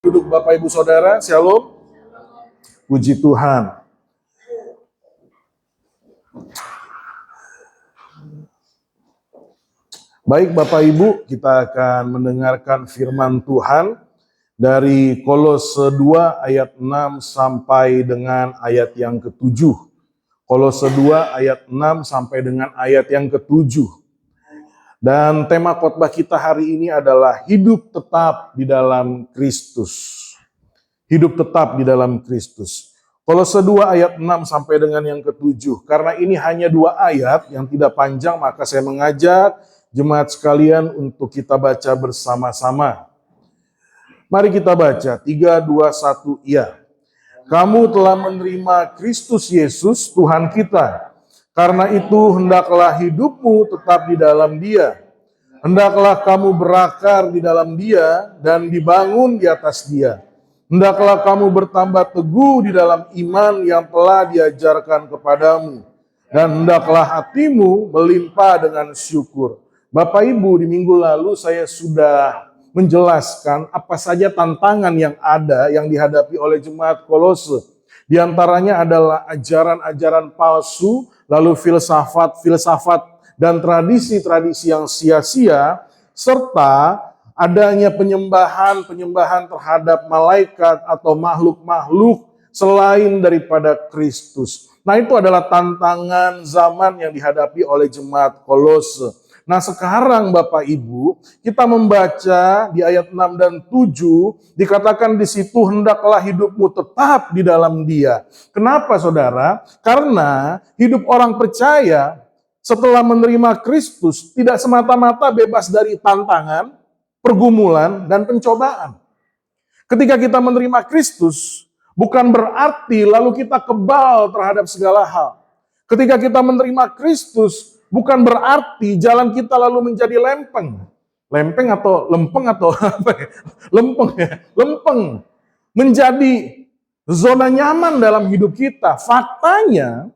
Duduk Bapak Ibu Saudara, Shalom. Puji Tuhan. Baik Bapak Ibu, kita akan mendengarkan firman Tuhan dari Kolose 2 ayat 6 sampai dengan ayat yang ke-7. Kolose 2 ayat 6 sampai dengan ayat yang ke-7. Dan tema khotbah kita hari ini adalah hidup tetap di dalam Kristus. Hidup tetap di dalam Kristus. Kolose 2 ayat 6 sampai dengan yang ke-7. Karena ini hanya 2 ayat yang tidak panjang, maka saya mengajak jemaat sekalian untuk kita baca bersama-sama. Mari kita baca, 3, 2, 1, ya. Kamu telah menerima Kristus Yesus Tuhan kita. Karena itu hendaklah hidupmu tetap di dalam Dia. Hendaklah kamu berakar di dalam Dia dan dibangun di atas Dia. Hendaklah kamu bertambah teguh di dalam iman yang telah diajarkan kepadamu. Dan hendaklah hatimu melimpah dengan syukur. Bapak Ibu, di minggu lalu saya sudah menjelaskan apa saja tantangan yang ada yang dihadapi oleh jemaat Kolose. Di antaranya adalah ajaran-ajaran palsu, lalu filsafat dan tradisi-tradisi yang sia-sia, serta adanya penyembahan terhadap malaikat atau makhluk-makhluk selain daripada Kristus. Nah, itu adalah tantangan zaman yang dihadapi oleh jemaat Kolose. Nah, sekarang Bapak Ibu, kita membaca di ayat 6 dan 7, dikatakan di situ hendaklah hidupmu tetap di dalam Dia. Kenapa Saudara? Karena hidup orang percaya setelah menerima Kristus tidak semata-mata bebas dari tantangan, pergumulan, dan pencobaan. Ketika kita menerima Kristus, bukan berarti lalu kita kebal terhadap segala hal. Ketika kita menerima Kristus, bukan berarti jalan kita lalu menjadi lempeng. Lempeng atau lempeng atau apa ya? Lempeng ya. Lempeng. Menjadi zona nyaman dalam hidup kita. Faktanya,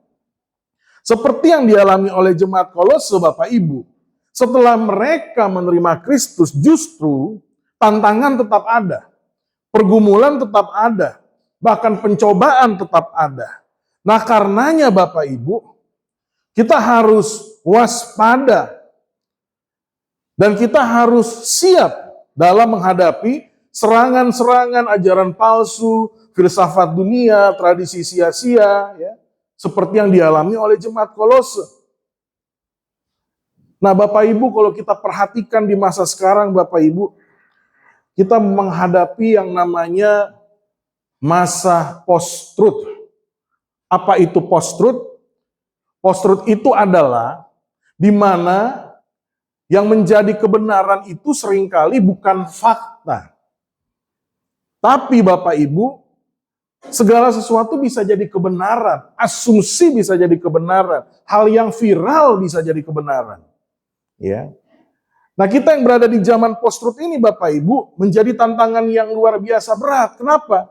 seperti yang dialami oleh jemaat Kolose Bapak Ibu, setelah mereka menerima Kristus, justru tantangan tetap ada, pergumulan tetap ada, bahkan pencobaan tetap ada. Nah, karenanya Bapak Ibu, kita harus waspada dan kita harus siap dalam menghadapi serangan-serangan ajaran palsu, filsafat dunia, tradisi sia-sia, ya, seperti yang dialami oleh jemaat Kolose. Nah, Bapak Ibu, kalau kita perhatikan di masa sekarang, Bapak Ibu, kita menghadapi yang namanya masa post-truth. Apa itu post-truth? Post-truth itu adalah di mana yang menjadi kebenaran itu seringkali bukan fakta. Tapi Bapak Ibu, segala sesuatu bisa jadi kebenaran, asumsi bisa jadi kebenaran, hal yang viral bisa jadi kebenaran. Ya. Nah, kita yang berada di zaman post-truth ini Bapak Ibu menjadi tantangan yang luar biasa berat. Kenapa?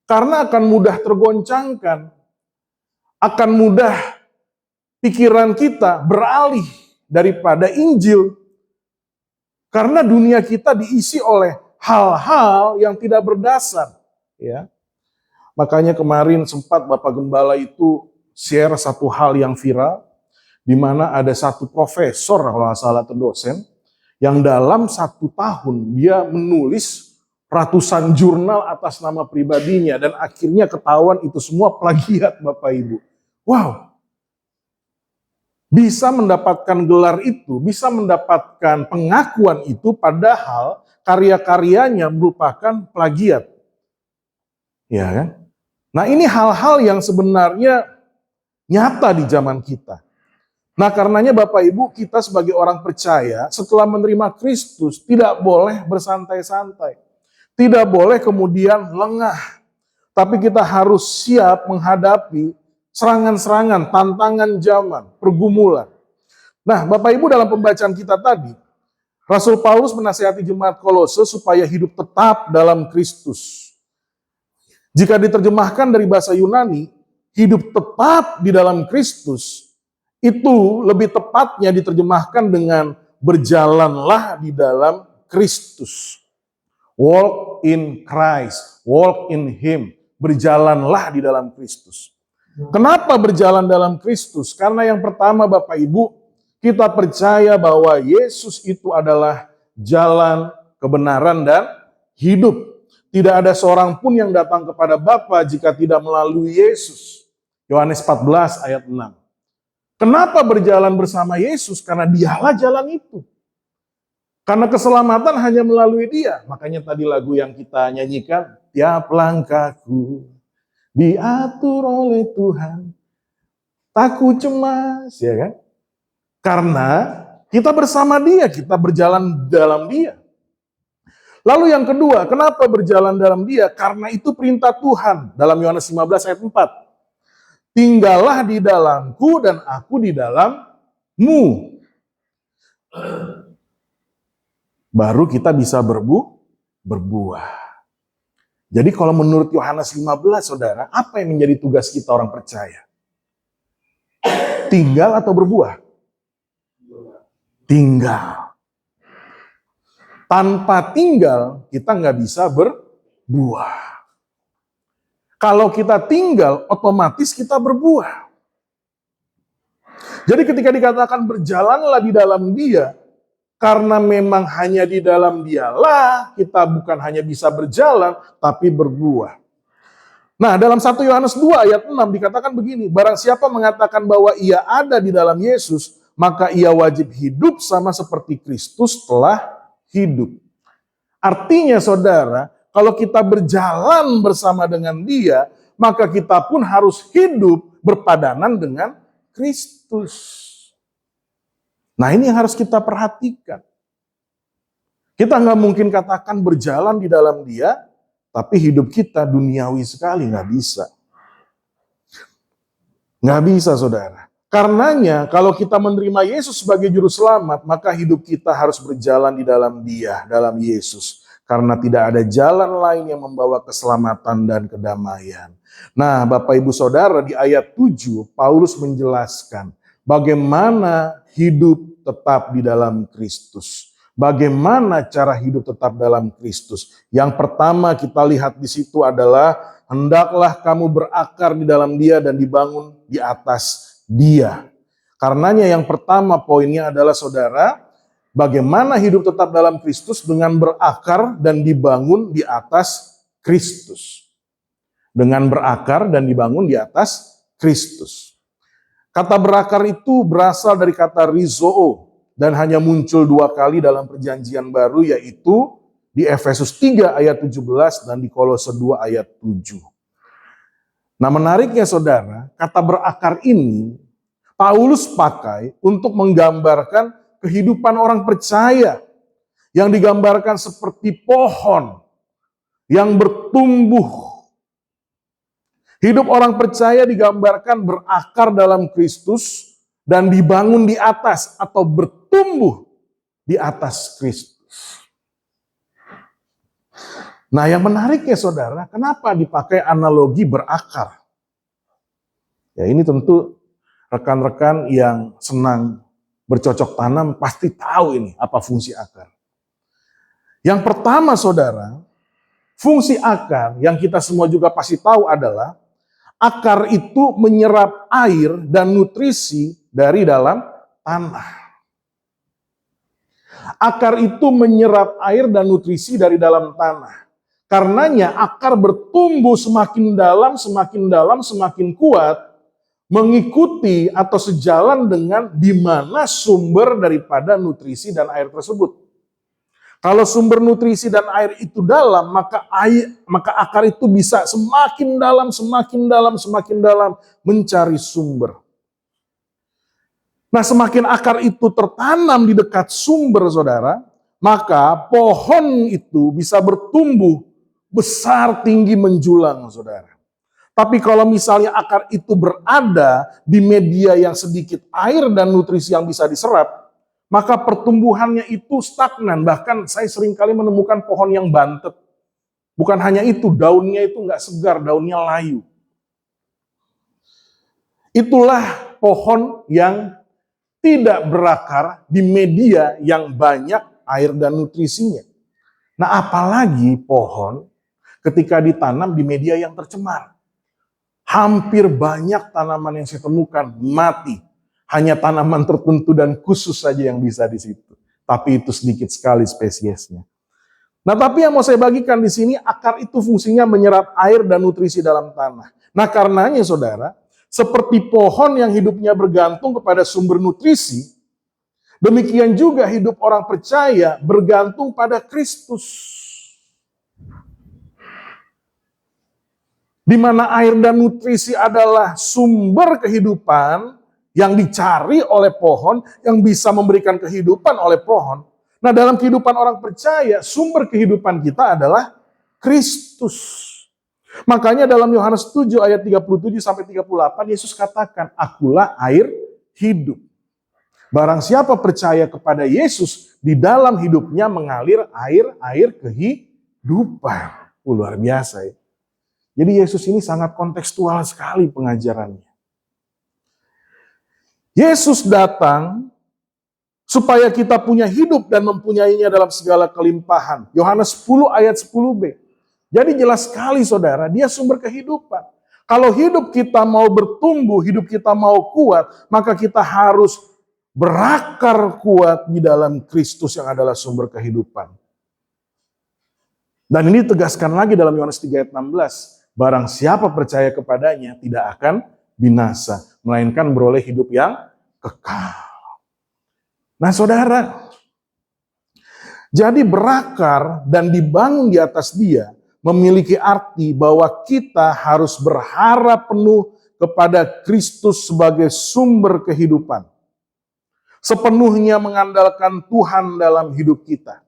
Karena akan mudah tergoncangkan, akan mudah pikiran kita beralih daripada Injil. Karena dunia kita diisi oleh hal-hal yang tidak berdasar. Ya. Makanya kemarin sempat Bapak Gembala itu share satu hal yang viral, di mana ada satu profesor, kalau nggak salah atau dosen, yang dalam 1 tahun dia menulis ratusan jurnal atas nama pribadinya, dan akhirnya ketahuan itu semua plagiat Bapak Ibu. Wow, bisa mendapatkan gelar itu, bisa mendapatkan pengakuan itu, padahal karya-karyanya merupakan plagiat. Ya kan? Nah, ini hal-hal yang sebenarnya nyata di zaman kita. Nah, karenanya Bapak Ibu, kita sebagai orang percaya setelah menerima Kristus tidak boleh bersantai-santai. Tidak boleh kemudian lengah. Tapi kita harus siap menghadapi serangan-serangan, tantangan zaman, pergumulan. Nah, Bapak Ibu, dalam pembacaan kita tadi, Rasul Paulus menasihati jemaat Kolose supaya hidup tetap dalam Kristus. Jika diterjemahkan dari bahasa Yunani, hidup tetap di dalam Kristus, itu lebih tepatnya diterjemahkan dengan berjalanlah di dalam Kristus. Walk in Christ, walk in Him. Berjalanlah di dalam Kristus. Kenapa berjalan dalam Kristus? Karena yang pertama Bapak Ibu, kita percaya bahwa Yesus itu adalah jalan, kebenaran, dan hidup. Tidak ada seorang pun yang datang kepada Bapa jika tidak melalui Yesus. Yohanes 14 ayat 6. Kenapa berjalan bersama Yesus? Karena Dialah jalan itu. Karena keselamatan hanya melalui Dia. Makanya tadi lagu yang kita nyanyikan, tiap langkahku diatur oleh Tuhan, takut cemas, ya kan? Karena kita bersama Dia, kita berjalan dalam Dia. Lalu yang kedua, kenapa berjalan dalam Dia? Karena itu perintah Tuhan dalam Yohanes 15 ayat 4. Tinggallah di dalamku dan aku di dalammu. Baru kita bisa berbuah. Jadi kalau menurut Yohanes 15, saudara, apa yang menjadi tugas kita orang percaya? Tinggal atau berbuah? Tinggal. Tanpa tinggal, kita nggak bisa berbuah. Kalau kita tinggal, otomatis kita berbuah. Jadi ketika dikatakan berjalanlah di dalam Dia, karena memang hanya di dalam Dialah kita bukan hanya bisa berjalan, tapi berbuah. Nah, dalam 1 Yohanes 2 ayat 6 dikatakan begini, barang siapa mengatakan bahwa ia ada di dalam Yesus, maka ia wajib hidup sama seperti Kristus telah hidup. Artinya saudara, kalau kita berjalan bersama dengan Dia, maka kita pun harus hidup berpadanan dengan Kristus. Nah, ini yang harus kita perhatikan. Kita nggak mungkin katakan berjalan di dalam Dia, tapi hidup kita duniawi sekali, nggak bisa. Nggak bisa, saudara. Karenanya, kalau kita menerima Yesus sebagai juru selamat, maka hidup kita harus berjalan di dalam Dia, dalam Yesus. Karena tidak ada jalan lain yang membawa keselamatan dan kedamaian. Nah, Bapak Ibu Saudara, di ayat 7, Paulus menjelaskan bagaimana hidup tetap di dalam Kristus. Bagaimana cara hidup tetap dalam Kristus? Yang pertama kita lihat di situ adalah hendaklah kamu berakar di dalam Dia dan dibangun di atas Dia. Karenanya yang pertama poinnya adalah saudara, bagaimana hidup tetap dalam Kristus dengan berakar dan dibangun di atas Kristus. Dengan berakar dan dibangun di atas Kristus. Kata berakar itu berasal dari kata rizoo dan hanya muncul 2 kali dalam perjanjian baru, yaitu di Efesus 3 ayat 17 dan di Kolose 2 ayat 7. Nah, menariknya saudara, kata berakar ini Paulus pakai untuk menggambarkan kehidupan orang percaya yang digambarkan seperti pohon yang bertumbuh. Hidup orang percaya digambarkan berakar dalam Kristus dan dibangun di atas atau bertumbuh di atas Kristus. Nah, yang menariknya saudara, kenapa dipakai analogi berakar? Ya, ini tentu rekan-rekan yang senang bercocok tanam pasti tahu ini apa fungsi akar. Yang pertama saudara, fungsi akar yang kita semua juga pasti tahu adalah akar itu menyerap air dan nutrisi dari dalam tanah. Akar itu menyerap air dan nutrisi dari dalam tanah. Karenanya akar bertumbuh semakin dalam, semakin kuat, mengikuti atau sejalan dengan di mana sumber daripada nutrisi dan air tersebut. Kalau sumber nutrisi dan air itu dalam, maka akar itu bisa semakin dalam mencari sumber. Nah, semakin akar itu tertanam di dekat sumber, saudara, maka pohon itu bisa bertumbuh besar, tinggi, menjulang, saudara. Tapi kalau misalnya akar itu berada di media yang sedikit air dan nutrisi yang bisa diserap, maka pertumbuhannya itu stagnan. Bahkan saya seringkali menemukan pohon yang bantet. Bukan hanya itu, daunnya itu nggak segar, daunnya layu. Itulah pohon yang tidak berakar di media yang banyak air dan nutrisinya. Nah, apalagi pohon ketika ditanam di media yang tercemar. Hampir banyak tanaman yang saya temukan mati. Hanya tanaman tertentu dan khusus saja yang bisa di situ. Tapi itu sedikit sekali spesiesnya. Nah, tapi yang mau saya bagikan di sini, akar itu fungsinya menyerap air dan nutrisi dalam tanah. Nah, karenanya saudara, seperti pohon yang hidupnya bergantung kepada sumber nutrisi, demikian juga hidup orang percaya bergantung pada Kristus. Di mana air dan nutrisi adalah sumber kehidupan yang dicari oleh pohon, yang bisa memberikan kehidupan oleh pohon. Nah, dalam kehidupan orang percaya, sumber kehidupan kita adalah Kristus. Makanya dalam Yohanes 7 ayat 37 sampai 38 Yesus katakan, "Akulah air hidup. Barang siapa percaya kepada Yesus, di dalam hidupnya mengalir air kehidupan." Luar biasa ya. Jadi Yesus ini sangat kontekstual sekali pengajarannya. Yesus datang supaya kita punya hidup dan mempunyainya dalam segala kelimpahan. Yohanes 10 ayat 10b. Jadi jelas sekali saudara, dia sumber kehidupan. Kalau hidup kita mau bertumbuh, hidup kita mau kuat, maka kita harus berakar kuat di dalam Kristus yang adalah sumber kehidupan. Dan ini ditegaskan lagi dalam Yohanes 3 ayat 16. Barang siapa percaya kepadanya tidak akan binasa, melainkan beroleh hidup yang kekal. Nah saudara, jadi berakar dan dibangun di atas dia memiliki arti bahwa kita harus berharap penuh kepada Kristus sebagai sumber kehidupan. Sepenuhnya mengandalkan Tuhan dalam hidup kita.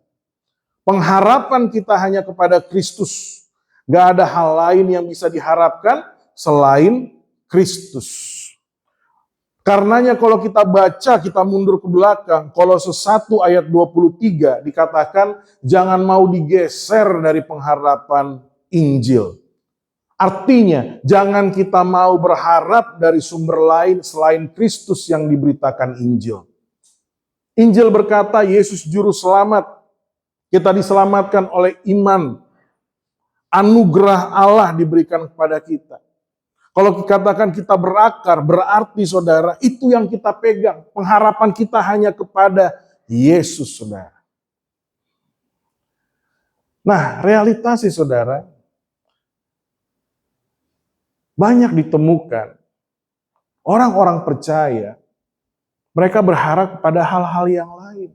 Pengharapan kita hanya kepada Kristus. Gak ada hal lain yang bisa diharapkan selain Kristus. Karenanya kalau kita baca, kita mundur ke belakang, Kolose 1 ayat 23 dikatakan jangan mau digeser dari pengharapan Injil. Artinya jangan kita mau berharap dari sumber lain selain Kristus yang diberitakan Injil. Injil berkata Yesus juru selamat. Kita diselamatkan oleh iman. Anugerah Allah diberikan kepada kita. Kalau dikatakan kita berakar, berarti saudara, itu yang kita pegang. Pengharapan kita hanya kepada Yesus, saudara. Nah, realitas sih saudara, banyak ditemukan orang-orang percaya, mereka berharap pada hal-hal yang lain.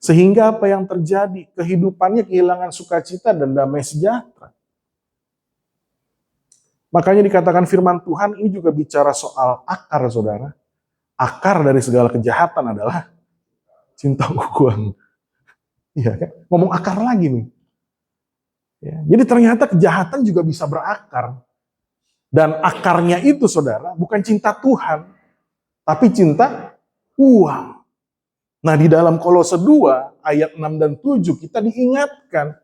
Sehingga apa yang terjadi? Kehidupannya kehilangan sukacita dan damai sejahtera. Makanya dikatakan firman Tuhan ini juga bicara soal akar, saudara. Akar dari segala kejahatan adalah cinta uang. Iya kan? Ngomong akar lagi nih. Ya, jadi ternyata kejahatan juga bisa berakar. Dan akarnya itu, saudara, bukan cinta Tuhan, tapi cinta uang. Nah, di dalam Kolose 2 ayat 6 dan 7 kita diingatkan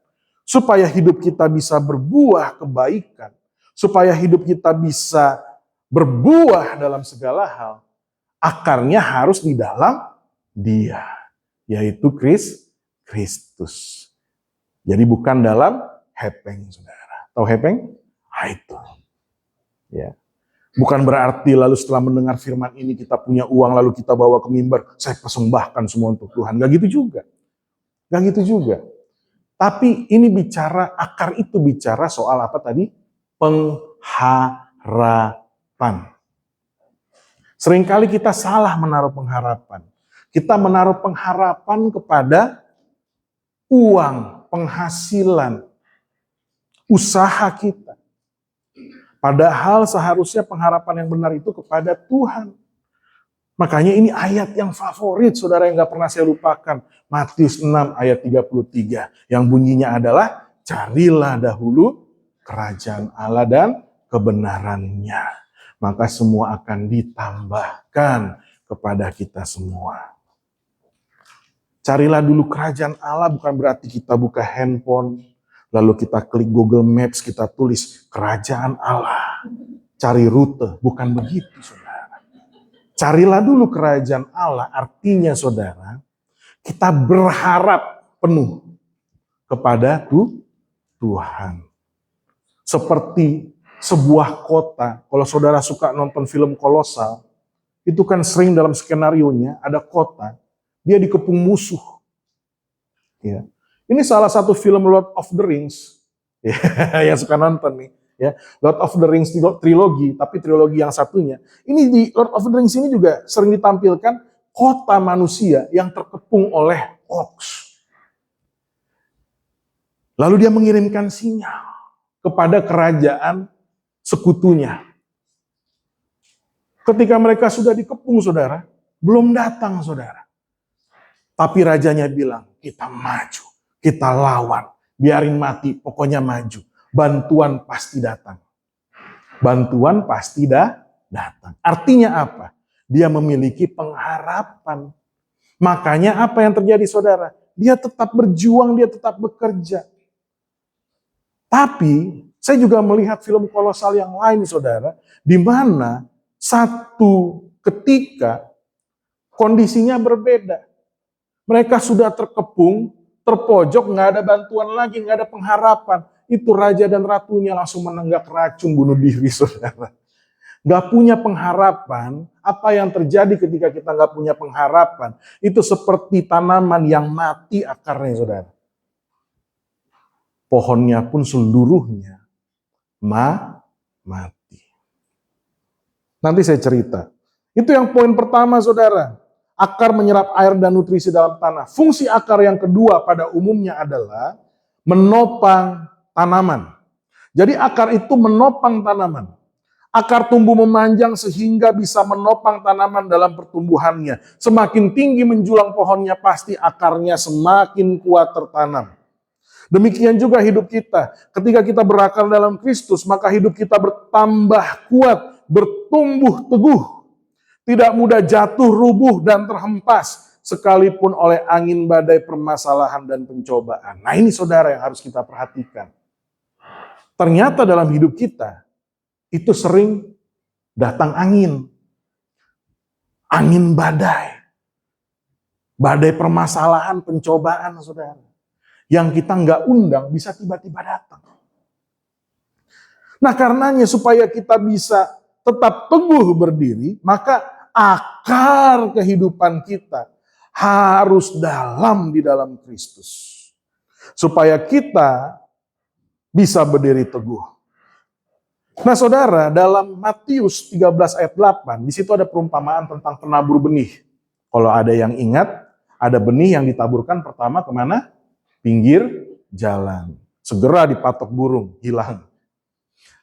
supaya hidup kita bisa berbuah kebaikan, supaya hidup kita bisa berbuah dalam segala hal. Akarnya harus di dalam Dia, yaitu Kristus. Jadi bukan dalam hepeng, saudara. Tahu hepeng? Itu. Ya. Bukan berarti lalu setelah mendengar firman ini kita punya uang lalu kita bawa ke mimbar, saya persembahkan semua untuk Tuhan. Gak gitu juga. Gak gitu juga. Tapi ini bicara, akar itu bicara soal apa tadi? Pengharapan. Seringkali kita salah menaruh pengharapan. Kita menaruh pengharapan kepada uang, penghasilan, usaha kita. Padahal seharusnya pengharapan yang benar itu kepada Tuhan. Makanya ini ayat yang favorit, saudara, yang gak pernah saya lupakan. Matius 6 ayat 33. Yang bunyinya adalah, carilah dahulu kerajaan Allah dan kebenarannya. Maka semua akan ditambahkan kepada kita semua. Carilah dulu kerajaan Allah bukan berarti kita buka handphone, lalu kita klik Google Maps, kita tulis kerajaan Allah. Cari rute, bukan begitu saudara. Carilah dulu kerajaan Allah, artinya saudara, kita berharap penuh. kepada Tuhan. Seperti sebuah kota, kalau saudara suka nonton film Kolosal, itu kan sering dalam skenarionya ada kota, dia dikepung musuh. Ya. Ini salah satu film Lord of the Rings, ya, yang suka nonton nih. Ya, Lord of the Rings trilogi, tapi trilogi yang satunya. Ini di Lord of the Rings ini juga sering ditampilkan kota manusia yang terkepung oleh orcs. Lalu dia mengirimkan sinyal kepada kerajaan sekutunya. Ketika mereka sudah dikepung, saudara, belum datang, saudara. Tapi rajanya bilang, kita maju, kita lawan, biarin mati, pokoknya maju. Bantuan pasti datang. Bantuan pasti datang. Artinya apa? Dia memiliki pengharapan. Makanya apa yang terjadi, saudara? Dia tetap berjuang, dia tetap bekerja. Tapi saya juga melihat film kolosal yang lain, saudara, di mana satu ketika kondisinya berbeda. Mereka sudah terkepung, terpojok, nggak ada bantuan lagi, nggak ada pengharapan. Itu raja dan ratunya langsung menenggak racun bunuh diri, saudara. Nggak punya pengharapan. Apa yang terjadi ketika kita nggak punya pengharapan? Itu seperti tanaman yang mati akarnya, saudara. Pohonnya pun seluruhnya mati. Nanti saya cerita. Itu yang poin pertama, saudara. Akar menyerap air dan nutrisi dalam tanah. Fungsi akar yang kedua pada umumnya adalah menopang tanaman. Jadi akar itu menopang tanaman. Akar tumbuh memanjang sehingga bisa menopang tanaman dalam pertumbuhannya. Semakin tinggi menjulang pohonnya, pasti akarnya semakin kuat tertanam. Demikian juga hidup kita. Ketika kita berakar dalam Kristus, maka hidup kita bertambah kuat, bertumbuh teguh. Tidak mudah jatuh, rubuh, dan terhempas sekalipun oleh angin badai permasalahan dan pencobaan. Nah ini saudara yang harus kita perhatikan. Ternyata dalam hidup kita, itu sering datang angin. Angin badai. Badai permasalahan, pencobaan, saudara. Yang kita nggak undang bisa tiba-tiba datang. Nah karenanya supaya kita bisa tetap teguh berdiri, maka akar kehidupan kita harus dalam di dalam Kristus. Supaya kita bisa berdiri teguh. Nah saudara, dalam Matius 13 ayat 8, di situ ada perumpamaan tentang penabur benih. Kalau ada yang ingat, ada benih yang ditaburkan pertama kemana? Pinggir jalan. Segera dipatok burung, hilang.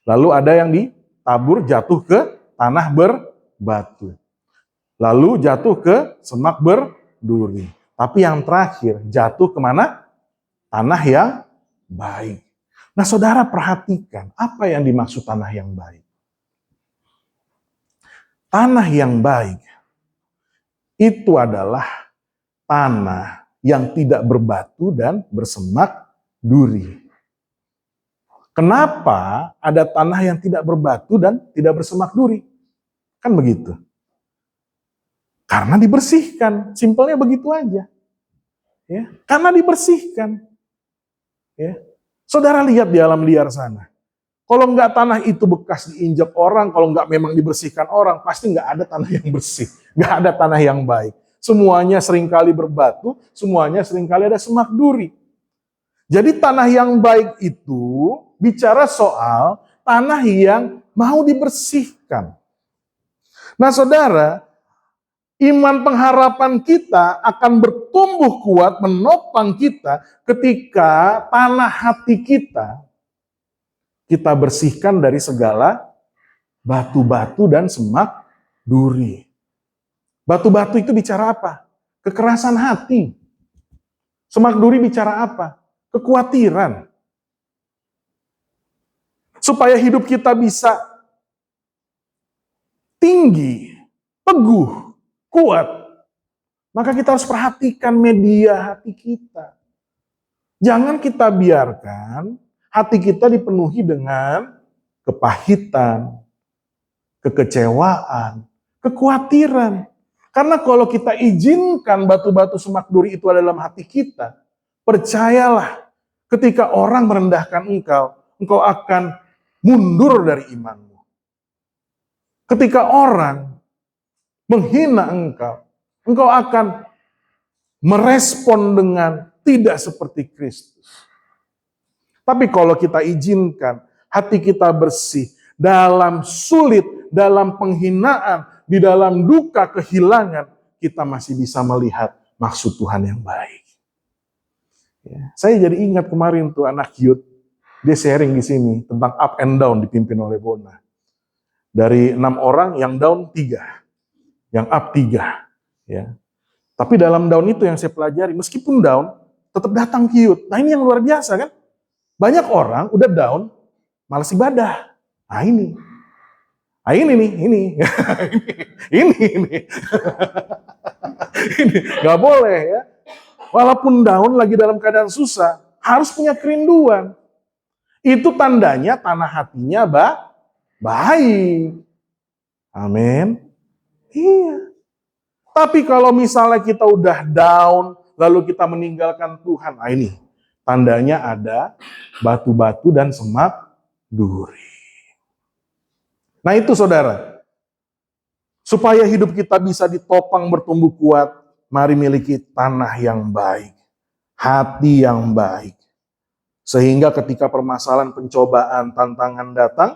Lalu ada yang ditabur jatuh ke tanah berbatu. Lalu jatuh ke semak berduri. Tapi yang terakhir jatuh kemana? Tanah yang baik. Nah saudara perhatikan apa yang dimaksud tanah yang baik. Tanah yang baik itu adalah tanah yang tidak berbatu dan bersemak duri. Kenapa ada tanah yang tidak berbatu dan tidak bersemak duri? Kan begitu. Karena dibersihkan, simpelnya begitu aja. Ya, karena dibersihkan. Ya. Saudara lihat di alam liar sana. Kalau enggak tanah itu bekas diinjak orang, kalau enggak memang dibersihkan orang, pasti enggak ada tanah yang bersih. Enggak ada tanah yang baik. Semuanya seringkali berbatu, semuanya seringkali ada semak duri. Jadi tanah yang baik itu bicara soal tanah yang mau dibersihkan. Nah saudara, iman pengharapan kita akan bertumbuh kuat, menopang kita ketika tanah hati kita bersihkan dari segala batu-batu dan semak duri. Batu-batu itu bicara apa? Kekerasan hati. Semak duri bicara apa? Kekhawatiran. Supaya hidup kita bisa tinggi, teguh, kuat, maka kita harus perhatikan media hati kita. Jangan kita biarkan hati kita dipenuhi dengan kepahitan, kekecewaan, kekhawatiran. Karena kalau kita izinkan batu-batu semak duri itu ada dalam hati kita, percayalah, Ketika orang merendahkan engkau, engkau akan mundur dari imanmu. Ketika orang menghina engkau, engkau akan merespon dengan tidak seperti Kristus. Tapi kalau kita izinkan hati kita bersih, dalam sulit, dalam penghinaan, di dalam duka, kehilangan, kita masih bisa melihat maksud Tuhan yang baik. Ya, saya jadi ingat kemarin tuh anak youth, dia sharing di sini tentang up and down dipimpin oleh Bona. Dari 6 orang, yang down 3. Yang up 3. Ya. Tapi dalam down itu yang saya pelajari, meskipun down, tetap datang kiut. Nah ini yang luar biasa kan. Banyak orang udah down, malas ibadah. Nah ini. Nah ini nih, ini. ini. Ini. Gak boleh ya. Walaupun down lagi dalam keadaan susah, harus punya kerinduan. Itu tandanya tanah hatinya baik. Amin. Iya. Tapi kalau misalnya kita udah down, lalu kita meninggalkan Tuhan, nah ini tandanya ada batu-batu dan semak duri. Nah itu saudara, supaya hidup kita bisa ditopang bertumbuh kuat, mari miliki tanah yang baik, hati yang baik. Sehingga ketika permasalahan, pencobaan, tantangan datang,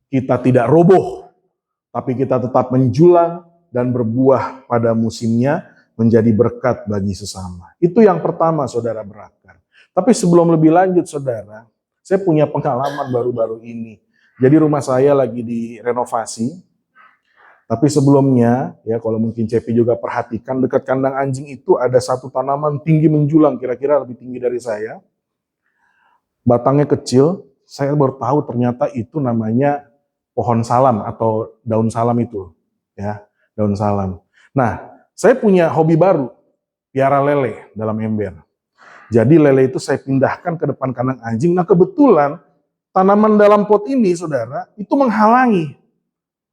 kita tidak roboh, tapi kita tetap menjulang dan berbuah pada musimnya menjadi berkat bagi sesama. Itu yang pertama, saudara berakar. Tapi sebelum lebih lanjut, saudara, saya punya pengalaman baru-baru ini. Jadi rumah saya lagi direnovasi. Tapi sebelumnya, ya kalau mungkin Cepi juga perhatikan, dekat kandang anjing itu ada satu tanaman tinggi menjulang, kira-kira lebih tinggi dari saya. Batangnya kecil, saya baru tahu ternyata itu namanya pohon salam atau daun salam itu, ya, daun salam. Nah, saya punya hobi baru, piara lele dalam ember. Jadi lele itu saya pindahkan ke depan kandang anjing. Nah, kebetulan tanaman dalam pot ini, saudara, itu menghalangi.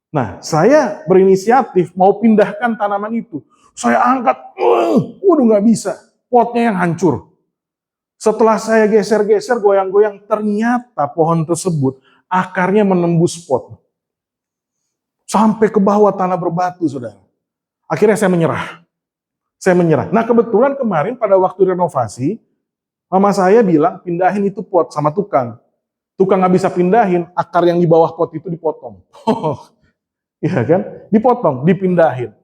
Nah, saya berinisiatif mau pindahkan tanaman itu. Saya angkat, waduh nggak bisa, potnya yang hancur. Setelah saya geser-geser, goyang-goyang, ternyata pohon tersebut akarnya menembus pot. Sampai ke bawah tanah berbatu, saudara. Akhirnya saya menyerah. Nah kebetulan kemarin pada waktu renovasi, mama saya bilang pindahin itu pot sama tukang. Tukang nggak bisa pindahin, akar yang di bawah pot itu dipotong. Iya kan? Dipotong, dipindahin.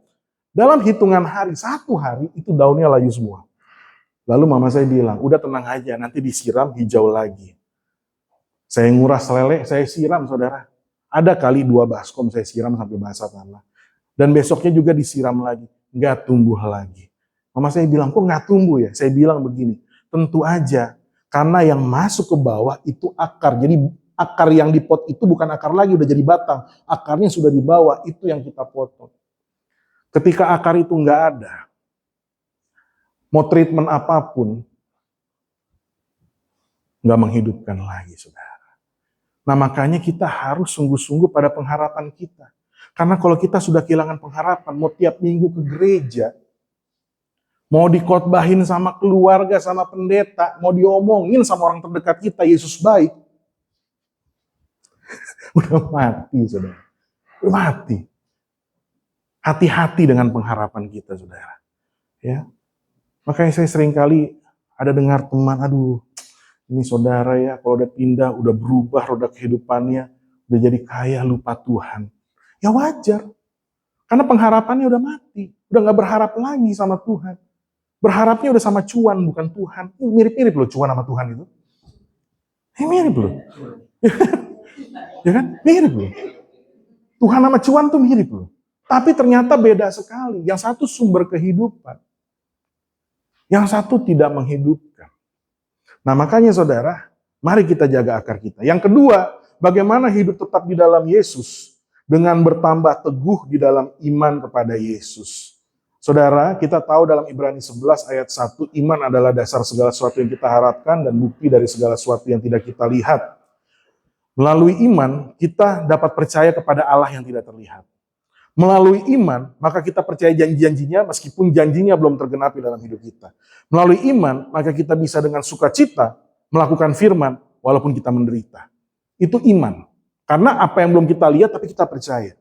Dalam hitungan hari, 1 hari itu daunnya layu semua. Lalu mama saya bilang, udah tenang aja, nanti disiram hijau lagi. Saya nguras lele, saya siram, saudara. Ada kali 2 baskom saya siram sampai basah tanah. Dan besoknya juga disiram lagi. Nggak tumbuh lagi. Mama saya bilang, kok nggak tumbuh ya? Saya bilang begini, tentu aja. Karena yang masuk ke bawah itu akar. Jadi akar yang di pot itu bukan akar lagi, udah jadi batang. Akarnya sudah di bawah, itu yang kita potong. Ketika akar itu nggak ada, mau treatment apapun, nggak menghidupkan lagi, saudara. Nah makanya kita harus sungguh-sungguh pada pengharapan kita. Karena kalau kita sudah kehilangan pengharapan, mau tiap minggu ke gereja, mau dikotbahin sama keluarga, sama pendeta, mau diomongin sama orang terdekat kita, Yesus baik. Udah mati, saudara. Udah mati. Hati-hati dengan pengharapan kita, saudara. Ya. Makanya saya sering kali ada dengar teman, aduh, ini saudara ya, kalau udah pindah, udah berubah roda kehidupannya, udah jadi kaya, lupa Tuhan. Ya wajar. Karena pengharapannya udah mati. Udah gak berharap lagi sama Tuhan. Berharapnya udah sama cuan, bukan Tuhan. Mirip-mirip loh cuan sama Tuhan itu. Mirip loh. Ya kan? Mirip loh. Tuhan sama cuan tuh mirip loh. Tapi ternyata beda sekali. Yang satu sumber kehidupan. Yang satu tidak menghidupkan. Nah makanya saudara, mari kita jaga akar kita. Yang kedua, bagaimana hidup tetap di dalam Yesus. Dengan bertambah teguh di dalam iman kepada Yesus. Saudara, kita tahu dalam Ibrani 11 ayat 1, iman adalah dasar segala sesuatu yang kita harapkan dan bukti dari segala sesuatu yang tidak kita lihat. Melalui iman, kita dapat percaya kepada Allah yang tidak terlihat. Melalui iman, maka kita percaya janji-janjinya meskipun janjinya belum tergenapi dalam hidup kita. Melalui iman, maka kita bisa dengan sukacita melakukan firman walaupun kita menderita. Itu iman. Karena apa yang belum kita lihat tapi kita percaya.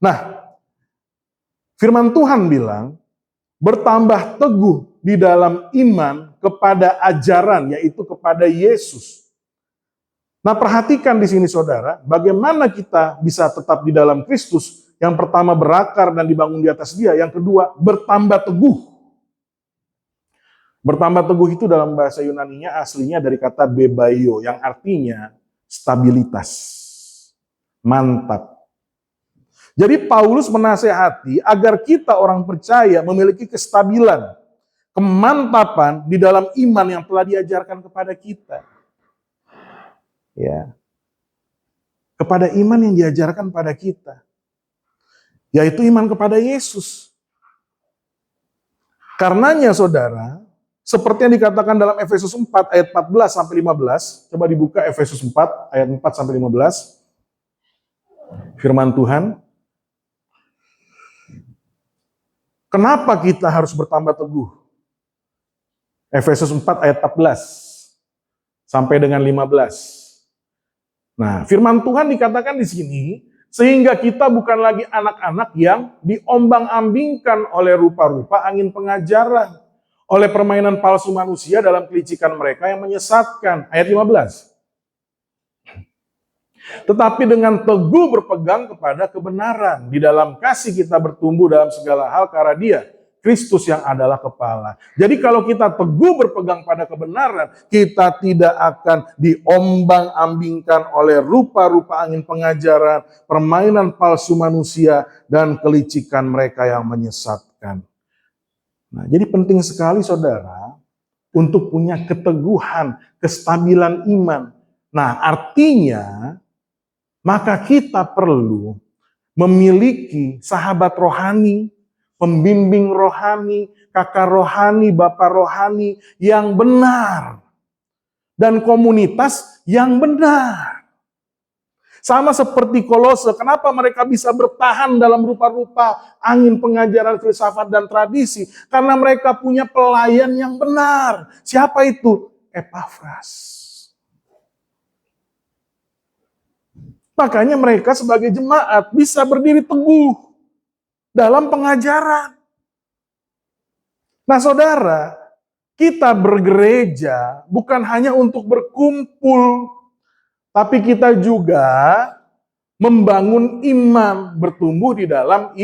Nah, firman Tuhan bilang, bertambah teguh di dalam iman kepada ajaran, yaitu kepada Yesus. Nah, perhatikan di sini saudara, bagaimana kita bisa tetap di dalam Kristus. Yang pertama berakar dan dibangun di atas Dia. Yang kedua, bertambah teguh. Bertambah teguh itu dalam bahasa Yunaninya aslinya dari kata bebaio, yang artinya stabilitas. Mantap. Jadi Paulus menasehati agar kita orang percaya memiliki kestabilan, kemantapan di dalam iman yang telah diajarkan kepada kita. Ya. Kepada iman yang diajarkan pada kita. Yaitu iman kepada Yesus. Karenanya saudara, seperti yang dikatakan dalam Efesus 4 ayat 14 sampai 15, coba dibuka Efesus 4 ayat 4 sampai 15. Firman Tuhan. Kenapa kita harus bertambah teguh? Efesus 4 ayat 14 sampai dengan 15. Nah, firman Tuhan dikatakan di sini, sehingga kita bukan lagi anak-anak yang diombang-ambingkan oleh rupa-rupa angin pengajaran, oleh permainan palsu manusia dalam kelicikan mereka yang menyesatkan. Ayat 15. Tetapi dengan teguh berpegang kepada kebenaran. Di dalam kasih kita bertumbuh dalam segala hal karena Dia, Kristus yang adalah kepala. Jadi kalau kita teguh berpegang pada kebenaran, kita tidak akan diombang-ambingkan oleh rupa-rupa angin pengajaran, permainan palsu manusia, dan kelicikan mereka yang menyesatkan. Nah, jadi penting sekali saudara, untuk punya keteguhan, kestabilan iman. Nah, artinya, maka kita perlu memiliki sahabat rohani, pembimbing rohani, kakak rohani, bapak rohani yang benar. Dan komunitas yang benar. Sama seperti Kolose, kenapa mereka bisa bertahan dalam rupa-rupa angin pengajaran filsafat dan tradisi? Karena mereka punya pelayan yang benar. Siapa itu? Epafras. Makanya mereka sebagai jemaat bisa berdiri teguh dalam pengajaran. Nah saudara, kita bergereja bukan hanya untuk berkumpul, tapi kita juga membangun iman, bertumbuh di dalam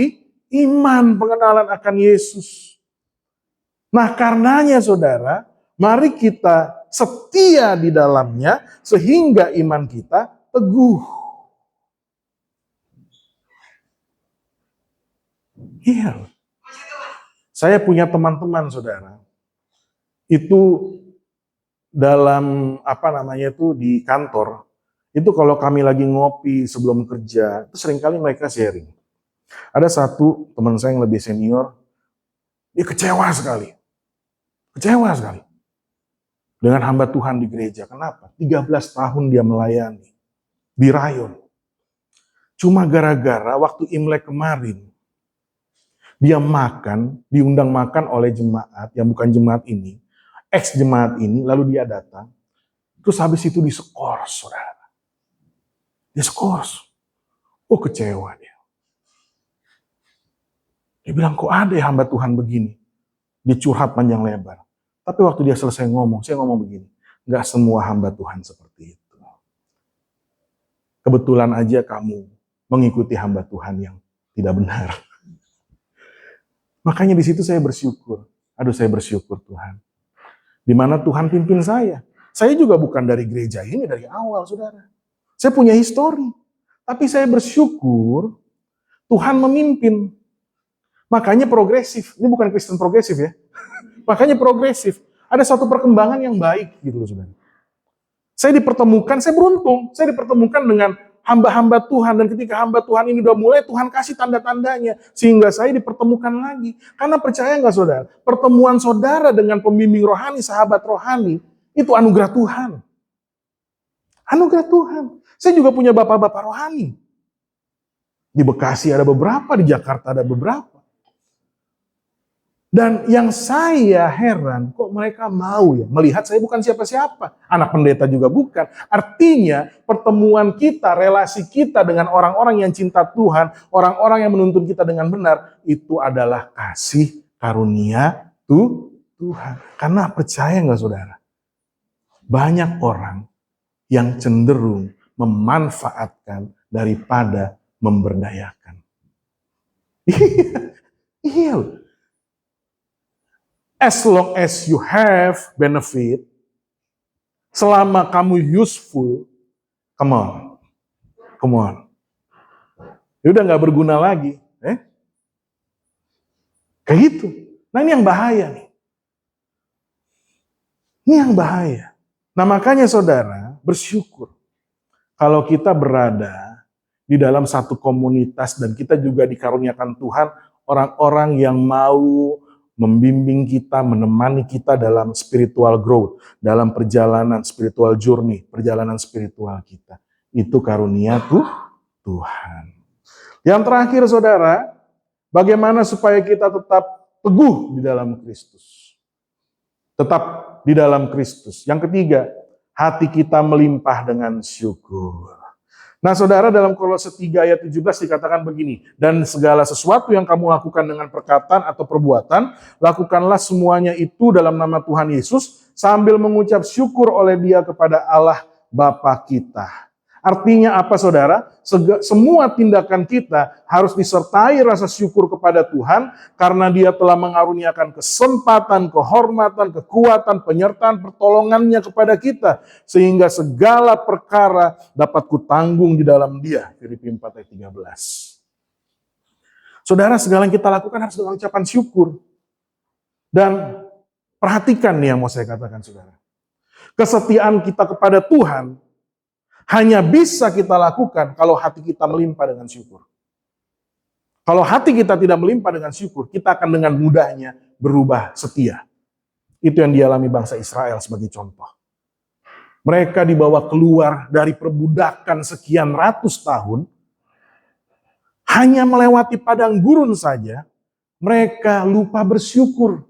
iman, pengenalan akan Yesus. Nah karenanya saudara, mari kita setia di dalamnya sehingga iman kita teguh. Iya. Saya punya teman-teman saudara. Itu dalam di kantor. Itu kalau kami lagi ngopi sebelum kerja, itu seringkali mereka sharing. Ada satu teman saya yang lebih senior, dia kecewa sekali. Kecewa sekali. Dengan hamba Tuhan di gereja. Kenapa? 13 tahun dia melayani. Di rayon. Cuma gara-gara waktu Imlek kemarin, dia diundang makan oleh jemaat, yang bukan jemaat ini, ex-jemaat ini, lalu dia datang, terus habis itu diskors, saudara. Diskors. Oh, kecewa dia. Dia bilang, kok ada ya hamba Tuhan begini? Dicurhat panjang lebar. Tapi waktu dia selesai ngomong, saya ngomong begini, nggak semua hamba Tuhan seperti itu. Kebetulan aja kamu mengikuti hamba Tuhan yang tidak benar. Makanya di situ saya bersyukur. Aduh, saya bersyukur Tuhan. Di mana Tuhan pimpin saya. Saya juga bukan dari gereja ini dari awal, saudara. Saya punya histori. Tapi saya bersyukur Tuhan memimpin. Makanya progresif. Ini bukan Kristen progresif ya. Makanya progresif. Ada satu perkembangan yang baik gitu loh, saudara. Saya dipertemukan, saya beruntung. Saya dipertemukan dengan hamba-hamba Tuhan, dan ketika hamba Tuhan ini udah mulai, Tuhan kasih tanda-tandanya, sehingga saya dipertemukan lagi. Karena percaya nggak saudara, pertemuan saudara dengan pembimbing rohani, sahabat rohani, itu anugerah Tuhan. Anugerah Tuhan. Saya juga punya bapak-bapak rohani. Di Bekasi ada beberapa, di Jakarta ada beberapa. Dan yang saya heran, kok mereka mau ya melihat saya bukan siapa-siapa. Anak pendeta juga bukan. Artinya pertemuan kita, relasi kita dengan orang-orang yang cinta Tuhan, orang-orang yang menuntun kita dengan benar, itu adalah kasih karunia Tuhan. Karena percaya nggak saudara? Banyak orang yang cenderung memanfaatkan daripada memberdayakan. Iya loh. As long as you have benefit, selama kamu useful, come on. Ya udah nggak berguna lagi, kayak gitu. Nah ini yang bahaya nih. Ini yang bahaya. Nah makanya saudara bersyukur kalau kita berada di dalam satu komunitas dan kita juga dikaruniakan Tuhan orang-orang yang mau membimbing kita, menemani kita dalam spiritual growth, dalam perjalanan spiritual journey, perjalanan spiritual kita. Itu karunia Tuhan. Yang terakhir saudara, bagaimana supaya kita tetap teguh di dalam Kristus. Tetap di dalam Kristus. Yang ketiga, hati kita melimpah dengan syukur. Nah saudara, dalam Kolose 3 ayat 17 dikatakan begini, dan segala sesuatu yang kamu lakukan dengan perkataan atau perbuatan, lakukanlah semuanya itu dalam nama Tuhan Yesus, sambil mengucap syukur oleh Dia kepada Allah Bapa kita. Artinya apa saudara? Semua tindakan kita harus disertai rasa syukur kepada Tuhan, karena Dia telah mengaruniakan kesempatan, kehormatan, kekuatan, penyertaan, pertolongannya kepada kita, sehingga segala perkara dapat kutanggung di dalam Dia. Filipi 4 ayat 13. Saudara, segala yang kita lakukan harus dengan ucapan syukur. Dan perhatikan nih yang mau saya katakan saudara. Kesetiaan kita kepada Tuhan hanya bisa kita lakukan kalau hati kita melimpah dengan syukur. Kalau hati kita tidak melimpah dengan syukur, kita akan dengan mudahnya berubah setia. Itu yang dialami bangsa Israel sebagai contoh. Mereka dibawa keluar dari perbudakan sekian ratus tahun, hanya melewati padang gurun saja, mereka lupa bersyukur.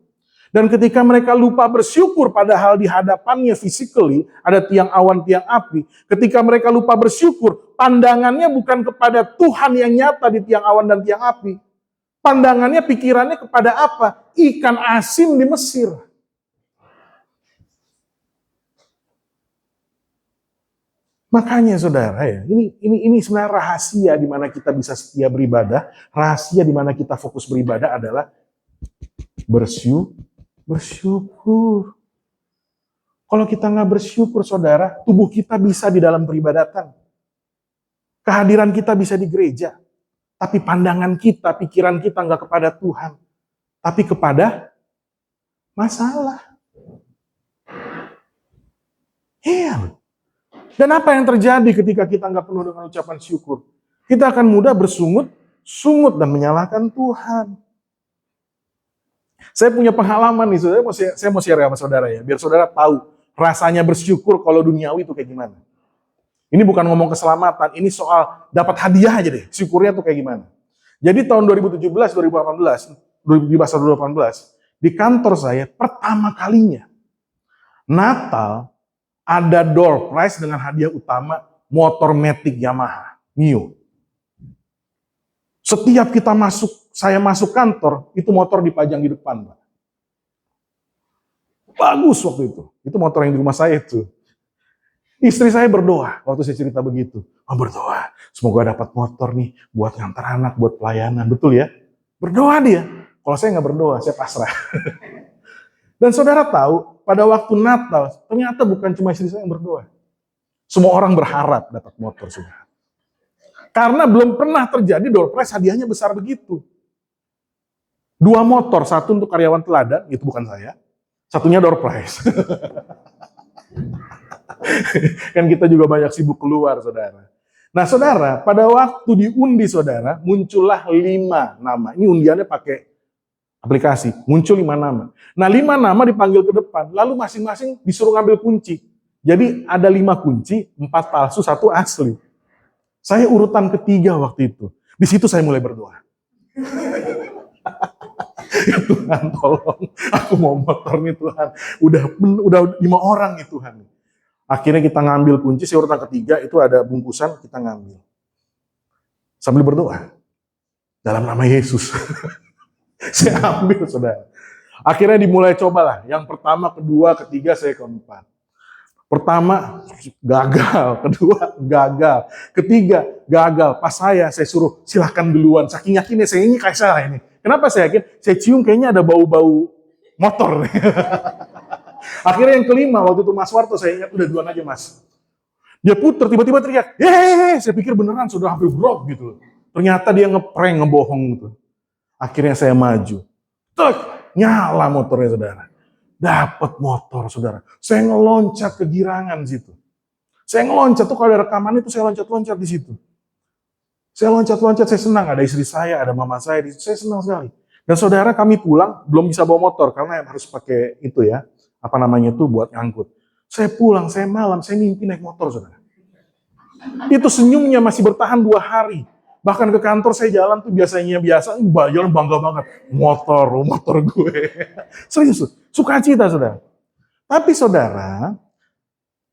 Dan ketika mereka lupa bersyukur padahal di hadapannya physically ada tiang awan, tiang api. Ketika mereka lupa bersyukur, pandangannya bukan kepada Tuhan yang nyata di tiang awan dan tiang api. Pandangannya, pikirannya kepada apa? Ikan asin di Mesir. Makanya saudara ya, ini sebenarnya rahasia di mana kita bisa setia beribadah. Rahasia di mana kita fokus beribadah adalah bersyukur. Kalau kita nggak bersyukur saudara, tubuh kita bisa di dalam peribadatan. Kehadiran kita bisa di gereja. Tapi pandangan kita, pikiran kita nggak kepada Tuhan. Tapi kepada masalah. Iya. Dan apa yang terjadi ketika kita nggak penuh dengan ucapan syukur? Kita akan mudah bersungut dan menyalahkan Tuhan. Saya punya pengalaman nih, saudara. Saya mau share sama saudara ya, biar saudara tahu rasanya bersyukur kalau duniawi itu kayak gimana. Ini bukan ngomong keselamatan, ini soal dapat hadiah aja deh, syukurnya tuh kayak gimana. Jadi tahun 2017, 2018, di kantor saya pertama kalinya Natal ada door prize dengan hadiah utama motor Matic Yamaha Mio. Setiap saya masuk kantor, itu motor dipajang di depan, Pak. Bagus waktu itu. Itu motor yang di rumah saya itu. Istri saya berdoa waktu saya cerita begitu. Berdoa, semoga dapat motor nih buat ngantar anak, buat pelayanan. Betul ya? Berdoa dia. Kalau saya nggak berdoa, saya pasrah. Dan saudara tahu, pada waktu Natal, ternyata bukan cuma istri saya yang berdoa. Semua orang berharap dapat motor, saudara. Karena belum pernah terjadi door prize hadiahnya besar begitu. 2 motor, satu untuk karyawan teladan, itu bukan saya. Satunya door prize. Kan kita juga banyak sibuk keluar, saudara. Nah, saudara, pada waktu diundi, saudara, muncullah 5 nama. Ini undiannya pakai aplikasi, muncul 5 nama. Nah, 5 nama dipanggil ke depan, lalu masing-masing disuruh ngambil kunci. Jadi ada 5 kunci, 4 palsu, 1 asli. Saya urutan ketiga waktu itu. Di situ saya mulai berdoa. Ya Tuhan tolong, aku mau motor nih Tuhan. Udah 5 orang nih Tuhan. Akhirnya kita ngambil kunci, urutan ketiga itu ada bungkusan, kita ngambil. Sambil berdoa, dalam nama Yesus. Saya ambil, saudara. Akhirnya dimulai cobalah. Yang pertama, kedua, ketiga, saya keempat. Pertama, gagal. Kedua, gagal. Ketiga, gagal. Pas saya suruh, silahkan duluan. Saking yakinnya, saya ini kayak saya ini. Kenapa saya yakin? Saya cium kayaknya ada bau-bau motor. Akhirnya yang kelima, waktu itu Mas Warto, saya ingat, udah duluan aja Mas. Dia puter, tiba-tiba teriak, hehehe, saya pikir beneran, sudah hampir drop gitu. Ternyata dia ngeprank, ngebohong gitu. Akhirnya saya maju. Tek, nyala motornya saudara. Dapat motor saudara. Saya ngeloncat ke girangan situ. Saya ngeloncat tuh kalau ada rekaman itu saya loncat-loncat di situ. Saya loncat-loncat, saya senang. Ada istri saya, ada mama saya di situ. Saya senang sekali. Dan saudara kami pulang, belum bisa bawa motor. Karena harus pakai itu ya. Apa namanya itu buat ngangkut. Saya pulang, saya malam, saya mimpi naik motor saudara. Itu senyumnya masih bertahan 2 hari. Bahkan ke kantor saya jalan tuh biasanya jalan bangga banget. Motor gue. Serius, sukacita saudara. Tapi saudara,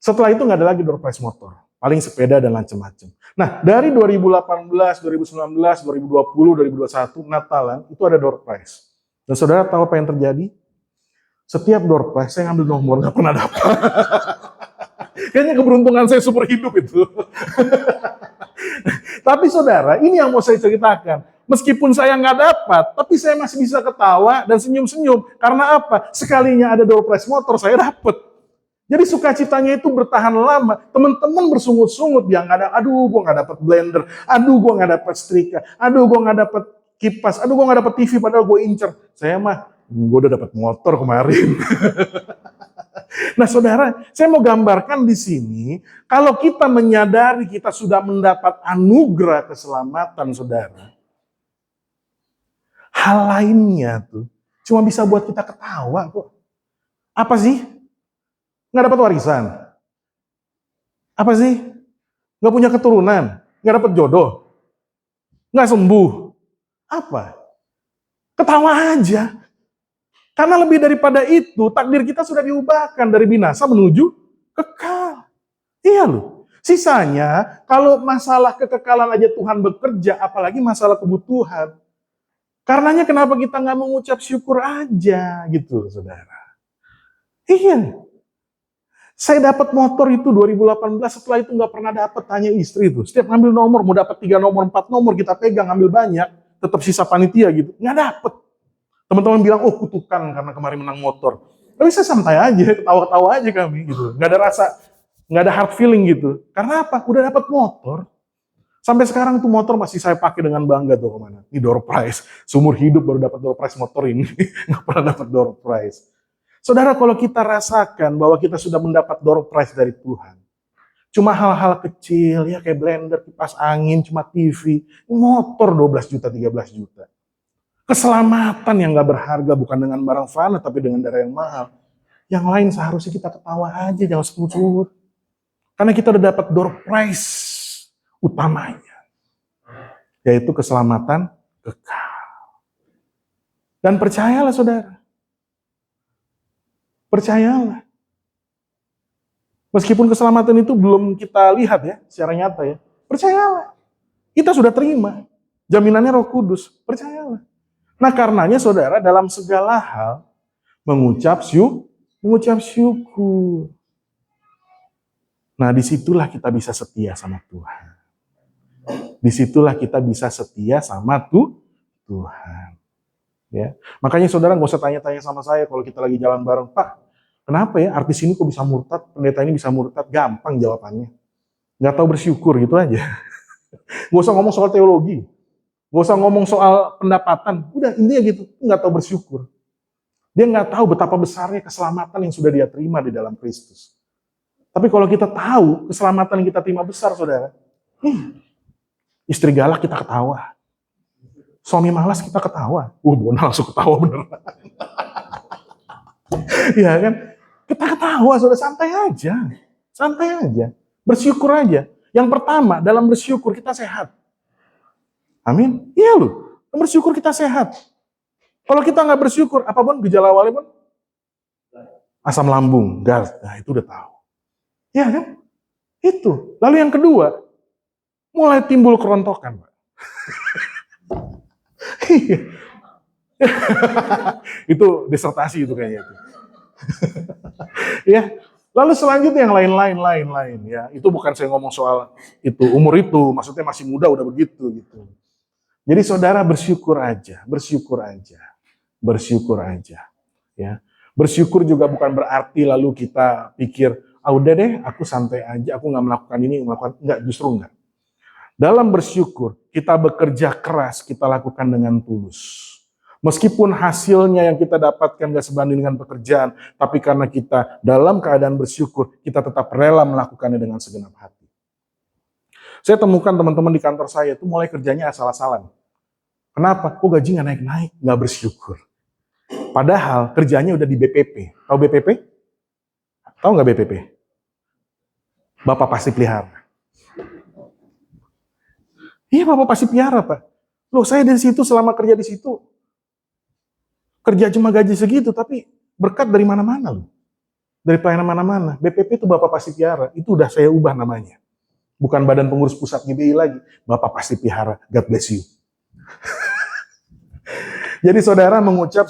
setelah itu nggak ada lagi door prize motor. Paling sepeda dan macam-macam. Nah, dari 2018, 2019, 2020, 2021, Natalan, itu ada door prize. Dan saudara tahu apa yang terjadi? Setiap door prize saya ngambil nomor, nggak pernah dapat. Kayaknya keberuntungan saya super hidup itu. Tapi saudara, ini yang mau saya ceritakan. Meskipun saya nggak dapat, tapi saya masih bisa ketawa dan senyum-senyum. Karena apa? Sekalinya ada door prize motor, saya dapat. Jadi sukacitanya itu bertahan lama. Teman-teman bersungut-sungut, dia nggak ada, aduh gue nggak dapat blender, aduh gue nggak dapat setrika, aduh gue nggak dapat kipas, aduh gue nggak dapat TV padahal gue incer. Saya mah, gue udah dapat motor kemarin. Nah saudara, saya mau gambarkan di sini, kalau kita menyadari kita sudah mendapat anugerah keselamatan saudara, hal lainnya tuh cuma bisa buat kita ketawa kok. Apa sih? Nggak dapat warisan? Apa sih? Nggak punya keturunan? Nggak dapat jodoh? Nggak sembuh? Apa? Ketawa aja. Karena lebih daripada itu, takdir kita sudah diubahkan dari binasa menuju kekal. Iya loh. Sisanya, kalau masalah kekekalan aja Tuhan bekerja, apalagi masalah kebutuhan. Karenanya kenapa kita nggak mengucap syukur aja gitu, saudara. Iya. Saya dapat motor itu 2018, setelah itu nggak pernah dapat, tanya istri itu. Setiap ngambil nomor, mau dapat 3 nomor, 4 nomor, kita pegang, ngambil banyak, tetap sisa panitia gitu. Nggak dapet. Teman-teman bilang, oh kutukan karena kemarin menang motor. Tapi saya santai aja, ketawa-ketawa aja kami gitu. Nggak ada rasa, nggak ada hard feeling gitu. Karena apa? Udah dapat motor. Sampai sekarang tuh motor masih saya pakai dengan bangga tuh kemana. Ini door prize. Seumur hidup baru dapat door prize motor ini. Nggak pernah dapat door prize. Saudara, kalau kita rasakan bahwa kita sudah mendapat door prize dari Tuhan. Cuma hal-hal kecil, ya kayak blender, kipas angin, cuma TV. Motor 12 juta, 13 juta. Keselamatan yang gak berharga bukan dengan barang fana tapi dengan darah yang mahal. Yang lain seharusnya kita ketawa aja, jangan sebut-sebut. Karena kita udah dapat door prize utamanya. Yaitu keselamatan kekal. Dan percayalah saudara. Percayalah. Meskipun keselamatan itu belum kita lihat ya, secara nyata ya. Percayalah. Kita sudah terima. Jaminannya Roh Kudus. Percayalah. Nah karenanya saudara dalam segala hal mengucap syukur. Nah disitulah kita bisa setia sama Tuhan. Disitulah kita bisa setia sama Tuhan. Ya, makanya saudara nggak usah tanya-tanya sama saya kalau kita lagi jalan bareng, Pak, kenapa ya artis ini kok bisa murtad, pendeta ini bisa murtad? Gampang jawabannya. Nggak tahu bersyukur gitu aja. Nggak usah ngomong soal teologi. Gak usah ngomong soal pendapatan, udah intinya gitu, nggak tahu bersyukur. Dia nggak tahu betapa besarnya keselamatan yang sudah dia terima di dalam Kristus. Tapi kalau kita tahu keselamatan yang kita terima besar, saudara, istri galak kita ketawa, suami malas kita ketawa, Bona langsung ketawa beneran. Iya kan? Kita ketawa, saudara, santai aja, bersyukur aja. Yang pertama dalam bersyukur kita sehat. Amin. Iya loh. Bersyukur kita sehat. Kalau kita nggak bersyukur, apapun gejala awalnya pun asam lambung, GARD, nah itu udah tahu. Ya kan? Itu. Lalu yang kedua, mulai timbul kerontokan, Pak. Itu disertasi itu kayaknya itu. Ya. Lalu selanjutnya yang lain ya. Itu bukan saya ngomong soal itu umur itu, maksudnya masih muda udah begitu gitu. Jadi saudara bersyukur aja. Bersyukur aja. Ya. Bersyukur juga bukan berarti lalu kita pikir, udah deh, aku santai aja, aku nggak melakukan ini, nggak, justru nggak. Dalam bersyukur, kita bekerja keras, kita lakukan dengan tulus. Meskipun hasilnya yang kita dapatkan gak sebanding dengan pekerjaan, tapi karena kita dalam keadaan bersyukur, kita tetap rela melakukannya dengan segenap hati. Saya temukan teman-teman di kantor saya itu mulai kerjanya asal-asalan. Kenapa? Kok gaji gak naik-naik? Gak bersyukur. Padahal kerjanya udah di BPP. Tahu BPP? Tahu gak BPP? Bapak pasti pelihara. Iya, Bapak pasti pelihara, Pak. Loh, saya dari situ selama kerja di situ. Kerja cuma gaji segitu, tapi berkat dari mana-mana loh. Dari pelayanan mana-mana. BPP itu Bapak pasti pelihara. Itu udah saya ubah namanya. Bukan Badan Pengurus Pusat GBI lagi. Bapak pasti pelihara. God bless you. Jadi saudara mengucap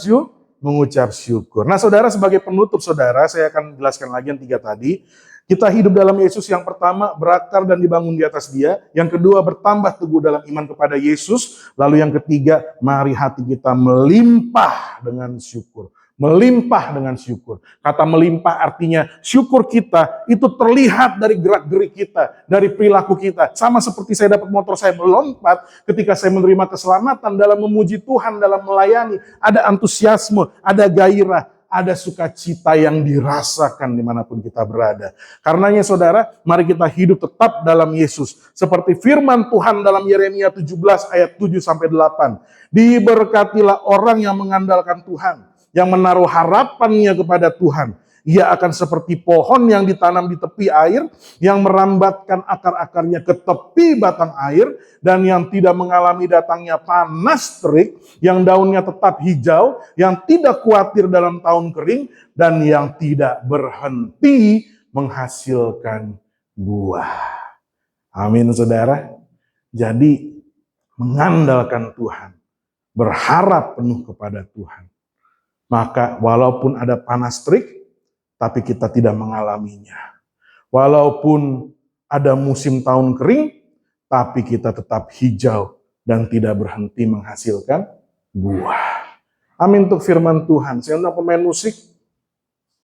syukur. Nah saudara, sebagai penutup saudara, saya akan jelaskan lagi yang 3 tadi. Kita hidup dalam Yesus, yang pertama berakar dan dibangun di atas Dia. Yang kedua bertambah teguh dalam iman kepada Yesus. Lalu yang ketiga, mari hati kita melimpah dengan syukur. Melimpah dengan syukur. Kata melimpah artinya syukur kita itu terlihat dari gerak-gerik kita, dari perilaku kita. Sama seperti saya dapat motor, saya melompat ketika saya menerima keselamatan dalam memuji Tuhan, dalam melayani. Ada antusiasme, ada gairah. Ada sukacita yang dirasakan dimanapun kita berada. Karenanya saudara, mari kita hidup tetap dalam Yesus. Seperti firman Tuhan dalam Yeremia 17 ayat 7-8. Diberkatilah orang yang mengandalkan Tuhan, yang menaruh harapannya kepada Tuhan. Ia akan seperti pohon yang ditanam di tepi air, yang merambatkan akar-akarnya ke tepi batang air, dan yang tidak mengalami datangnya panas terik, yang daunnya tetap hijau, yang tidak khawatir dalam tahun kering, dan yang tidak berhenti menghasilkan buah. Amin saudara. Jadi mengandalkan Tuhan, berharap penuh kepada Tuhan. Maka walaupun ada panas terik, tapi kita tidak mengalaminya. Walaupun ada musim tahun kering, tapi kita tetap hijau dan tidak berhenti menghasilkan buah. Amin untuk firman Tuhan. Saya undang pemain musik.